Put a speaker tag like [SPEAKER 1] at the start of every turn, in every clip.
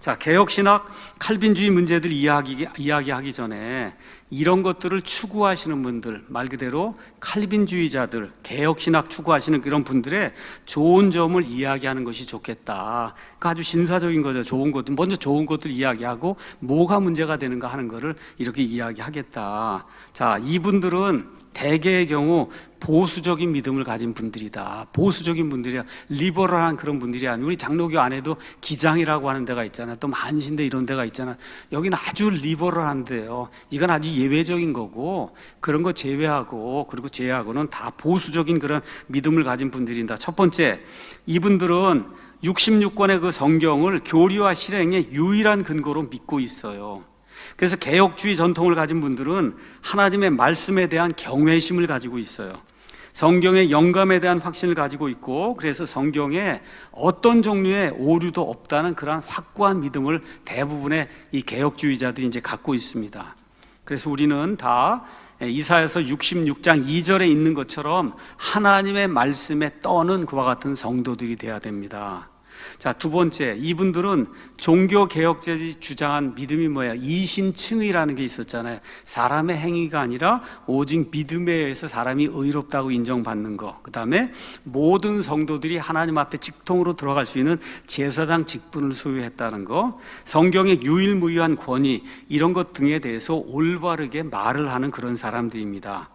[SPEAKER 1] 자, 개혁신학, 칼빈주의 문제들 이야기하기 전에 이런 것들을 추구하시는 분들, 말 그대로 칼빈주의자들, 개혁신학 추구하시는 그런 분들의 좋은 점을 이야기하는 것이 좋겠다. 그러니까 아주 신사적인 거죠. 좋은 것들, 먼저 좋은 것들 이야기하고 뭐가 문제가 되는가 하는 거를 이렇게 이야기하겠다. 자, 이분들은 대개의 경우 보수적인 믿음을 가진 분들이다. 보수적인 분들이야. 리버럴한 그런 분들이 아니고, 우리 장로교 안에도 기장이라고 하는 데가 있잖아. 또 만신대 이런 데가 있잖아. 여기는 아주 리버럴한데요. 이건 아주 예외적인 거고, 그런 거 제외하고, 그리고 제외하고는 다 보수적인 그런 믿음을 가진 분들이다. 첫 번째, 이분들은 66권의 그 성경을 교리와 실행의 유일한 근거로 믿고 있어요. 그래서 개혁주의 전통을 가진 분들은 하나님의 말씀에 대한 경외심을 가지고 있어요. 성경의 영감에 대한 확신을 가지고 있고, 그래서 성경에 어떤 종류의 오류도 없다는 그러한 확고한 믿음을 대부분의 이 개혁주의자들이 이제 갖고 있습니다. 그래서 우리는 다 이사야서 66장 2절에 있는 것처럼 하나님의 말씀에 떠는 그와 같은 성도들이 되어야 됩니다. 자, 두 번째, 이분들은 종교개혁자들이 주장한 믿음이 뭐야? 이신칭의라는 게 있었잖아요. 사람의 행위가 아니라 오직 믿음에 의해서 사람이 의롭다고 인정받는 거. 그 다음에 모든 성도들이 하나님 앞에 직통으로 들어갈 수 있는 제사장 직분을 소유했다는 거, 성경의 유일무이한 권위, 이런 것 등에 대해서 올바르게 말을 하는 그런 사람들입니다.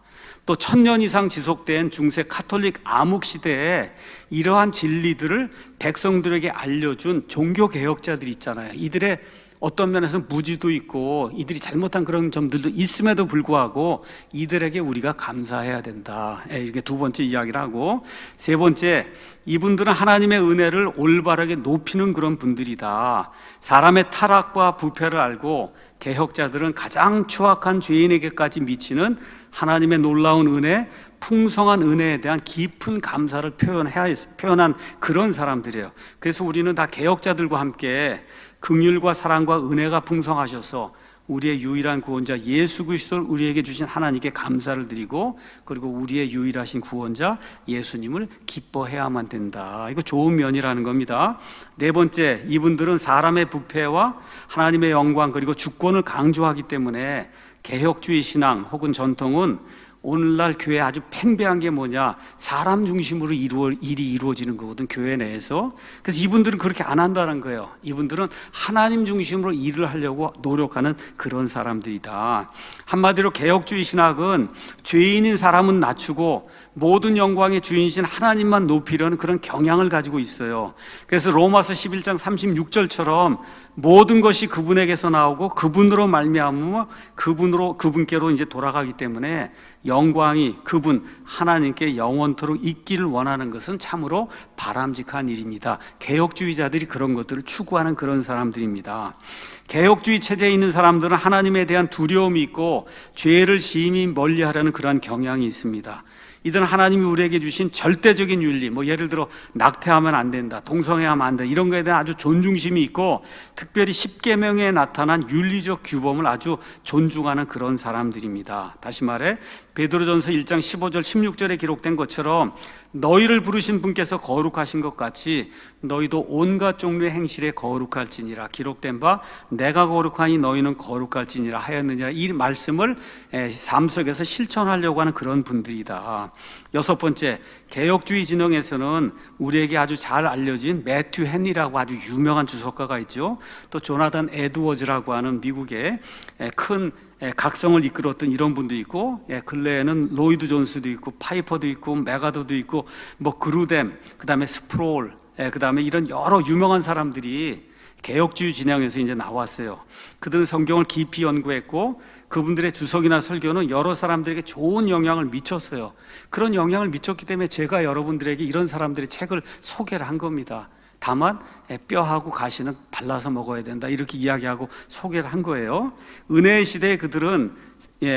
[SPEAKER 1] 또 1000년 이상 지속된 중세 카톨릭 암흑 시대에 이러한 진리들을 백성들에게 알려준 종교개혁자들이 있잖아요. 이들의 어떤 면에서 무지도 있고 이들이 잘못한 그런 점들도 있음에도 불구하고 이들에게 우리가 감사해야 된다. 이렇게 두 번째 이야기를 하고, 세 번째, 이분들은 하나님의 은혜를 올바르게 높이는 그런 분들이다. 사람의 타락과 부패를 알고 개혁자들은 가장 추악한 죄인에게까지 미치는 하나님의 놀라운 은혜, 풍성한 은혜에 대한 깊은 감사를 표현한 그런 사람들이에요. 그래서 우리는 다 개혁자들과 함께 긍휼과 사랑과 은혜가 풍성하셔서 우리의 유일한 구원자 예수 그리스도를 우리에게 주신 하나님께 감사를 드리고, 그리고 우리의 유일하신 구원자 예수님을 기뻐해야만 된다. 이거 좋은 면이라는 겁니다. 네 번째, 이분들은 사람의 부패와 하나님의 영광 그리고 주권을 강조하기 때문에 개혁주의 신앙 혹은 전통은 오늘날 교회 아주 팽배한 게 뭐냐, 사람 중심으로 일이 이루어지는 거거든, 교회 내에서. 그래서 이분들은 그렇게 안 한다는 거예요. 이분들은 하나님 중심으로 일을 하려고 노력하는 그런 사람들이다. 한마디로 개혁주의 신학은 죄인인 사람은 낮추고 모든 영광의 주인이신 하나님만 높이려는 그런 경향을 가지고 있어요. 그래서 로마서 11장 36절처럼 모든 것이 그분에게서 나오고 그분으로 말미암아 그분께로 이제 돌아가기 때문에 영광이 그분 하나님께 영원토록 있기를 원하는 것은 참으로 바람직한 일입니다. 개혁주의자들이 그런 것들을 추구하는 그런 사람들입니다. 개혁주의 체제에 있는 사람들은 하나님에 대한 두려움이 있고 죄를 심히 멀리하려는 그러한 경향이 있습니다. 이들은 하나님이 우리에게 주신 절대적인 윤리, 예를 들어 낙태하면 안 된다, 동성애하면 안 된다, 이런 거에 대한 아주 존중심이 있고, 특별히 십계명에 나타난 윤리적 규범을 아주 존중하는 그런 사람들입니다. 다시 말해 베드로전서 1장 15절 16절에 기록된 것처럼 너희를 부르신 분께서 거룩하신 것 같이 너희도 온갖 종류의 행실에 거룩할지니라, 기록된 바 내가 거룩하니 너희는 거룩할지니라 하였느니라, 이 말씀을 삶 속에서 실천하려고 하는 그런 분들이다. 여섯 번째, 개혁주의 진영에서는 우리에게 아주 잘 알려진 매튜 헨리라고 아주 유명한 주석가가 있죠. 또 조나단 에드워즈라고 하는 미국의 큰 각성을 이끌었던 이런 분도 있고, 근래에는 로이드 존스도 있고 파이퍼도 있고 메가더도 있고 그루뎀, 그 다음에 스프롤, 그 다음에 이런 여러 유명한 사람들이 개혁주의 진영에서 이제 나왔어요. 그들은 성경을 깊이 연구했고 그분들의 주석이나 설교는 여러 사람들에게 좋은 영향을 미쳤어요. 그런 영향을 미쳤기 때문에 제가 여러분들에게 이런 사람들의 책을 소개를 한 겁니다. 다만 뼈하고 가시는 발라서 먹어야 된다, 이렇게 이야기하고 소개를 한 거예요. 은혜의 시대에 그들은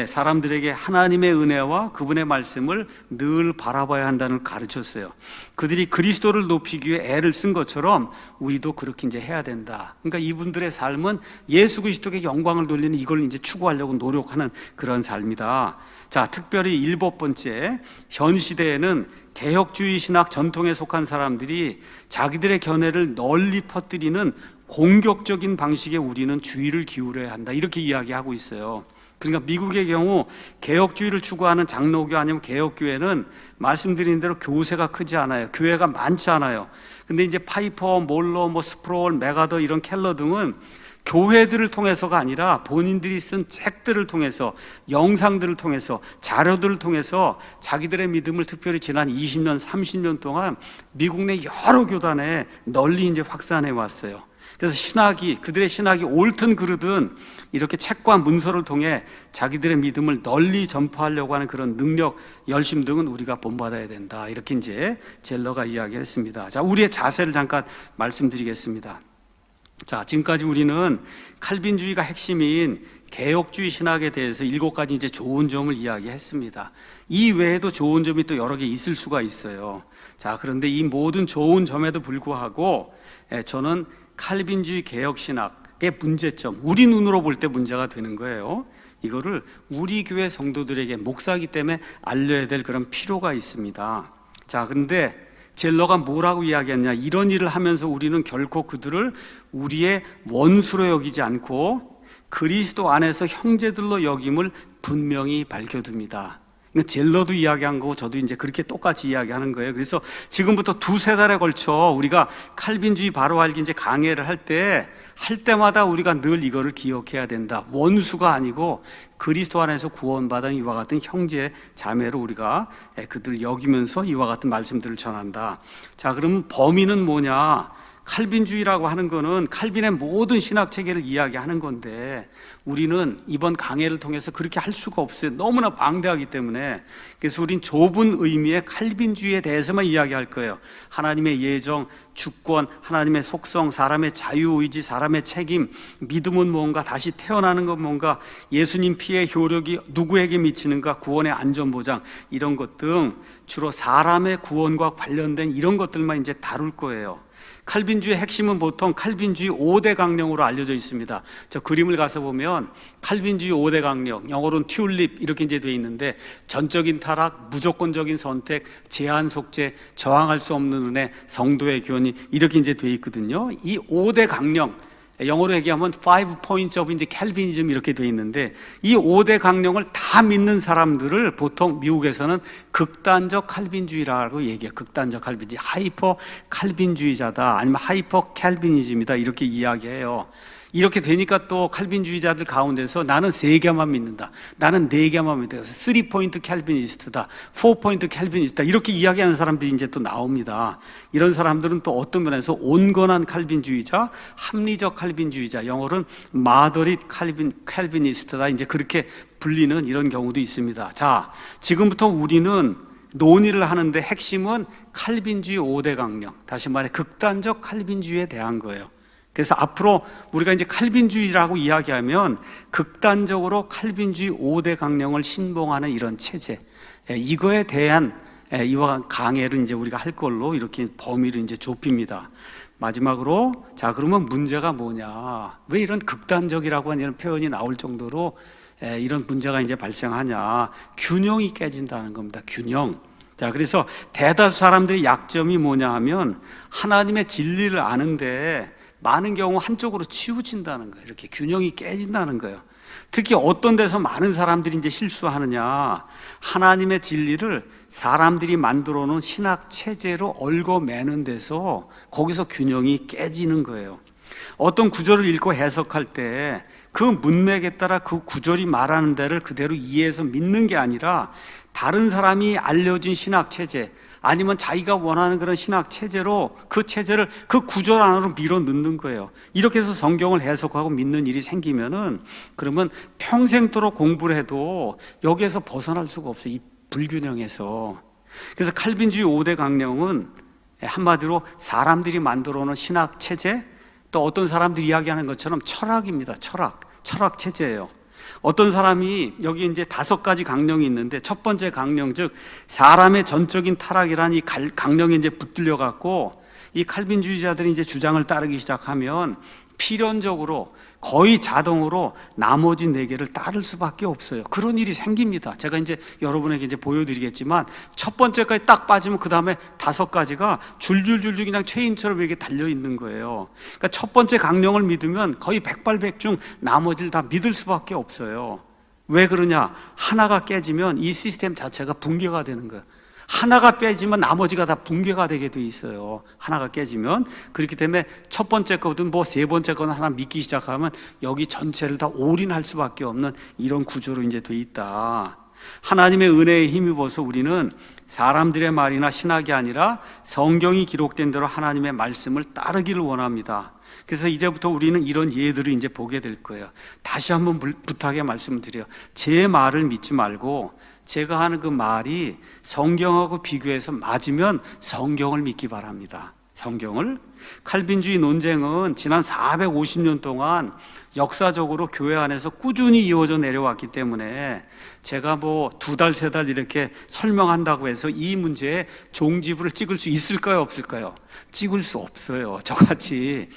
[SPEAKER 1] 사람들에게 하나님의 은혜와 그분의 말씀을 늘 바라봐야 한다는 걸 가르쳤어요. 그들이 그리스도를 높이기 위해 애를 쓴 것처럼 우리도 그렇게 이제 해야 된다. 그러니까 이분들의 삶은 예수 그리스도께 영광을 돌리는 이걸 이제 추구하려고 노력하는 그런 삶이다. 자, 특별히 일곱 번째, 현 시대에는 개혁주의 신학 전통에 속한 사람들이 자기들의 견해를 널리 퍼뜨리는 공격적인 방식의 우리는 주의를 기울여야 한다, 이렇게 이야기하고 있어요. 그러니까 미국의 경우 개혁주의를 추구하는 장로교 아니면 개혁교회는 말씀드린 대로 교세가 크지 않아요. 교회가 많지 않아요. 근데 이제 파이퍼, 몰러, 스프롤, 메가더 이런 켈러 등은 교회들을 통해서가 아니라 본인들이 쓴 책들을 통해서, 영상들을 통해서, 자료들을 통해서 자기들의 믿음을 특별히 지난 20년, 30년 동안 미국 내 여러 교단에 널리 이제 확산해 왔어요. 그래서 그들의 신학이 옳든 그르든 이렇게 책과 문서를 통해 자기들의 믿음을 널리 전파하려고 하는 그런 능력, 열심 등은 우리가 본받아야 된다, 이렇게 이제 젤러가 이야기했습니다. 자, 우리의 자세를 잠깐 말씀드리겠습니다. 자, 지금까지 우리는 칼빈주의가 핵심인 개혁주의 신학에 대해서 7가지 이제 좋은 점을 이야기했습니다. 이 외에도 좋은 점이 또 여러 개 있을 수가 있어요. 자, 그런데 이 모든 좋은 점에도 불구하고 저는 칼빈주의 개혁신학의 문제점, 우리 눈으로 볼 때 문제가 되는 거예요. 이거를 우리 교회 성도들에게, 목사이기 때문에 알려야 될 그런 필요가 있습니다. 자, 그런데 젤러가 뭐라고 이야기했냐, 이런 일을 하면서 우리는 결코 그들을 우리의 원수로 여기지 않고 그리스도 안에서 형제들로 여김을 분명히 밝혀둡니다. 젤러도 이야기한 거고 저도 이제 그렇게 똑같이 이야기하는 거예요. 그래서 지금부터 2-3달에 걸쳐 우리가 칼빈주의 바로 알기 이제 강해를 할 때마다 우리가 늘 이거를 기억해야 된다. 원수가 아니고 그리스도 안에서 구원받은 이와 같은 형제 자매로 우리가 그들 여기면서 이와 같은 말씀들을 전한다. 자, 그러면 범위는 뭐냐? 칼빈주의라고 하는 거는 칼빈의 모든 신학 체계를 이야기하는 건데 우리는 이번 강해를 통해서 그렇게 할 수가 없어요. 너무나 방대하기 때문에. 그래서 우린 좁은 의미의 칼빈주의에 대해서만 이야기할 거예요. 하나님의 예정, 주권, 하나님의 속성, 사람의 자유의지, 사람의 책임, 믿음은 뭔가, 다시 태어나는 건 뭔가, 예수님 피의 효력이 누구에게 미치는가, 구원의 안전보장, 이런 것 등 주로 사람의 구원과 관련된 이런 것들만 이제 다룰 거예요. 칼빈주의 핵심은 보통 칼빈주의 5대 강령으로 알려져 있습니다. 저 그림을 가서 보면 칼빈주의 5대 강령, 영어로는 튤립 이렇게 이제 되어 있는데, 전적인 타락, 무조건적인 선택, 제한 속죄, 저항할 수 없는 은혜, 성도의 교훈이 이렇게 이제 되어 있거든요. 이 5대 강령, 영어로 얘기하면 5 points of 이제 캘빈이즘 이렇게 되어 있는데, 이 5대 강령을 다 믿는 사람들을 보통 미국에서는 극단적 칼빈주의라고 얘기해요. 극단적 칼빈주의, 하이퍼 칼빈주의자다, 아니면 하이퍼 캘빈이즘이다, 이렇게 이야기해요. 이렇게 되니까 또 칼빈주의자들 가운데서 나는 3개만 믿는다, 나는 4개만 믿는다, 3포인트 캘빈이스트다, 4포인트 캘빈이스트다, 이렇게 이야기하는 사람들이 이제 또 나옵니다. 이런 사람들은 또 어떤 면에서 온건한 칼빈주의자, 합리적 칼빈주의자, 영어로는 마더릿 칼빈이스트다, 이제 그렇게 불리는 이런 경우도 있습니다. 자, 지금부터 우리는 논의를 하는데 핵심은 칼빈주의 5대 강령, 다시 말해 극단적 칼빈주의에 대한 거예요. 그래서 앞으로 우리가 이제 칼빈주의라고 이야기하면 극단적으로 칼빈주의 5대 강령을 신봉하는 이런 체제, 이거에 대한 이와 강해를 이제 우리가 할 걸로 이렇게 범위를 이제 좁힙니다. 마지막으로, 자, 그러면 문제가 뭐냐? 왜 이런 극단적이라고 하는 이런 표현이 나올 정도로 이런 문제가 이제 발생하냐? 균형이 깨진다는 겁니다. 균형. 자, 그래서 대다수 사람들의 약점이 뭐냐 하면 하나님의 진리를 아는데 많은 경우 한쪽으로 치우친다는 거예요. 이렇게 균형이 깨진다는 거예요. 특히 어떤 데서 많은 사람들이 이제 실수하느냐, 하나님의 진리를 사람들이 만들어 놓은 신학 체제로 얽어매는 데서 거기서 균형이 깨지는 거예요. 어떤 구절을 읽고 해석할 때 그 문맥에 따라 그 구절이 말하는 데를 그대로 이해해서 믿는 게 아니라 다른 사람이 알려진 신학 체제, 아니면 자기가 원하는 그런 신학 체제로 그 체제를 그 구절 안으로 밀어 넣는 거예요. 이렇게 해서 성경을 해석하고 믿는 일이 생기면은, 그러면 평생도록 공부를 해도 여기에서 벗어날 수가 없어요. 이 불균형에서. 그래서 칼빈주의 5대 강령은 한마디로 사람들이 만들어 놓은 신학 체제, 또 어떤 사람들이 이야기하는 것처럼 철학입니다. 철학 체제예요. 어떤 사람이 여기 이제 5가지 강령이 있는데, 첫 번째 강령, 즉 사람의 전적인 타락이라는 이 강령에 이제 붙들려 갖고 이 칼빈주의자들이 이제 주장을 따르기 시작하면 필연적으로 거의 자동으로 나머지 4개를 따를 수밖에 없어요. 그런 일이 생깁니다. 제가 이제 여러분에게 이제 보여드리겠지만 첫 번째까지 딱 빠지면 그 다음에 5가지가 줄줄줄줄 그냥 체인처럼 이렇게 달려 있는 거예요. 그러니까 첫 번째 강령을 믿으면 거의 백발백중 나머지를 다 믿을 수밖에 없어요. 왜 그러냐? 하나가 깨지면 이 시스템 자체가 붕괴가 되는 거예요. 하나가 빼지면 나머지가 다 붕괴가 되게 돼 있어요. 하나가 깨지면. 그렇기 때문에 첫 번째 거든 뭐 세 번째 거는 하나 믿기 시작하면 여기 전체를 다 올인할 수밖에 없는 이런 구조로 이제 돼 있다. 하나님의 은혜에 힘입어서 우리는 사람들의 말이나 신학이 아니라 성경이 기록된 대로 하나님의 말씀을 따르기를 원합니다. 그래서 이제부터 우리는 이런 예들을 이제 보게 될 거예요. 다시 한번 부탁의 말씀을 드려요. 제 말을 믿지 말고 제가 하는 그 말이 성경하고 비교해서 맞으면 성경을 믿기 바랍니다. 성경을. 칼빈주의 논쟁은 지난 450년 동안 역사적으로 교회 안에서 꾸준히 이어져 내려왔기 때문에 제가 뭐 2달, 3달 이렇게 설명한다고 해서 이 문제에 종지부를 찍을 수 있을까요? 없을까요? 찍을 수 없어요. 저같이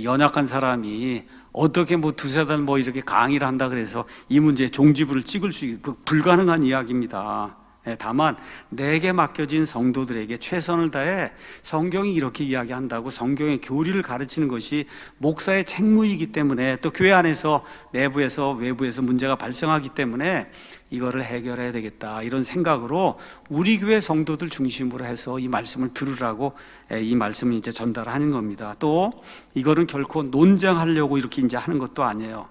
[SPEAKER 1] 연약한 사람이 어떻게 뭐 2-3달 뭐 이렇게 강의를 한다 그래서 이 문제에 종지부를 찍을 수 있고 불가능한 이야기입니다. 다만 내게 맡겨진 성도들에게 최선을 다해 성경이 이렇게 이야기한다고 성경의 교리를 가르치는 것이 목사의 책무이기 때문에 또 교회 안에서 내부에서 외부에서 문제가 발생하기 때문에 이거를 해결해야 되겠다 이런 생각으로 우리 교회 성도들 중심으로 해서 이 말씀을 들으라고 이 말씀을 이제 전달하는 겁니다. 또 이거는 결코 논쟁하려고 이렇게 이제 하는 것도 아니에요.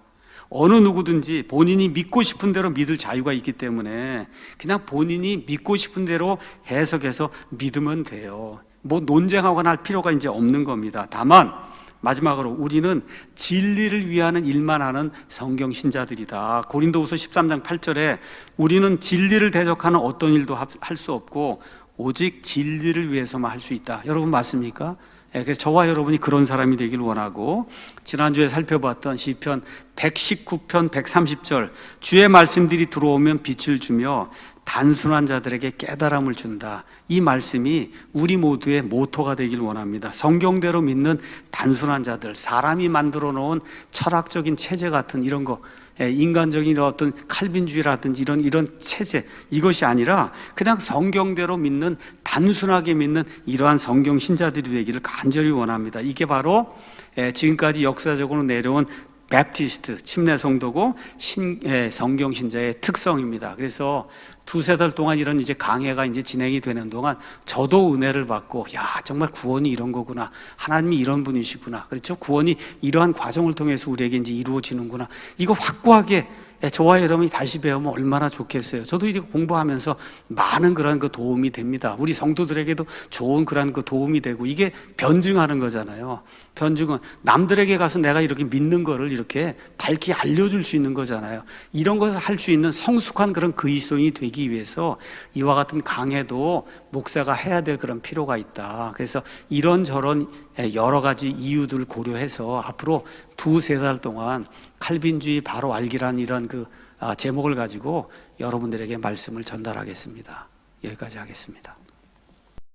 [SPEAKER 1] 어느 누구든지 본인이 믿고 싶은 대로 믿을 자유가 있기 때문에 그냥 본인이 믿고 싶은 대로 해석해서 믿으면 돼요. 뭐 논쟁하거나 할 필요가 이제 없는 겁니다. 다만 마지막으로 우리는 진리를 위하는 일만 하는 성경 신자들이다. 고린도후서 13장 8절에 우리는 진리를 대적하는 어떤 일도 할 수 없고 오직 진리를 위해서만 할 수 있다. 여러분 맞습니까? 그래서 저와 여러분이 그런 사람이 되길 원하고 지난주에 살펴봤던 시편 119편 130절 주의 말씀들이 들어오면 빛을 주며 단순한 자들에게 깨달음을 준다. 이 말씀이 우리 모두의 모토가 되길 원합니다. 성경대로 믿는 단순한 자들, 사람이 만들어 놓은 철학적인 체제 같은 이런 거, 인간적인 어떤 칼빈주의라든지 이런 체제, 이것이 아니라 그냥 성경대로 믿는 단순하게 믿는 이러한 성경 신자들이 되기를 간절히 원합니다. 이게 바로 지금까지 역사적으로 내려온 베프티스트 침례 성도고 성경 신자의 특성입니다. 그래서 2-3달 동안 이런 이제 강해가 이제 진행이 되는 동안 저도 은혜를 받고 야 정말 구원이 이런 거구나, 하나님이 이런 분이시구나, 그렇죠? 구원이 이러한 과정을 통해서 우리에게 이제 이루어지는구나, 이거 확고하게 저와 여러분이 다시 배우면 얼마나 좋겠어요. 저도 이렇게 공부하면서 많은 그런 그 도움이 됩니다. 우리 성도들에게도 좋은 그런 그 도움이 되고, 이게 변증하는 거잖아요. 변증은 남들에게 가서 내가 이렇게 믿는 거를 이렇게 밝히 알려줄 수 있는 거잖아요. 이런 것을 할 수 있는 성숙한 그런 그리스도인이 되기 위해서 이와 같은 강해도 목사가 해야 될 그런 필요가 있다. 그래서 이런저런 여러 가지 이유들을 고려해서 앞으로 2-3달 동안 칼빈주의 바로 알기란 이런 그 제목을 가지고 여러분들에게 말씀을 전달하겠습니다. 여기까지 하겠습니다.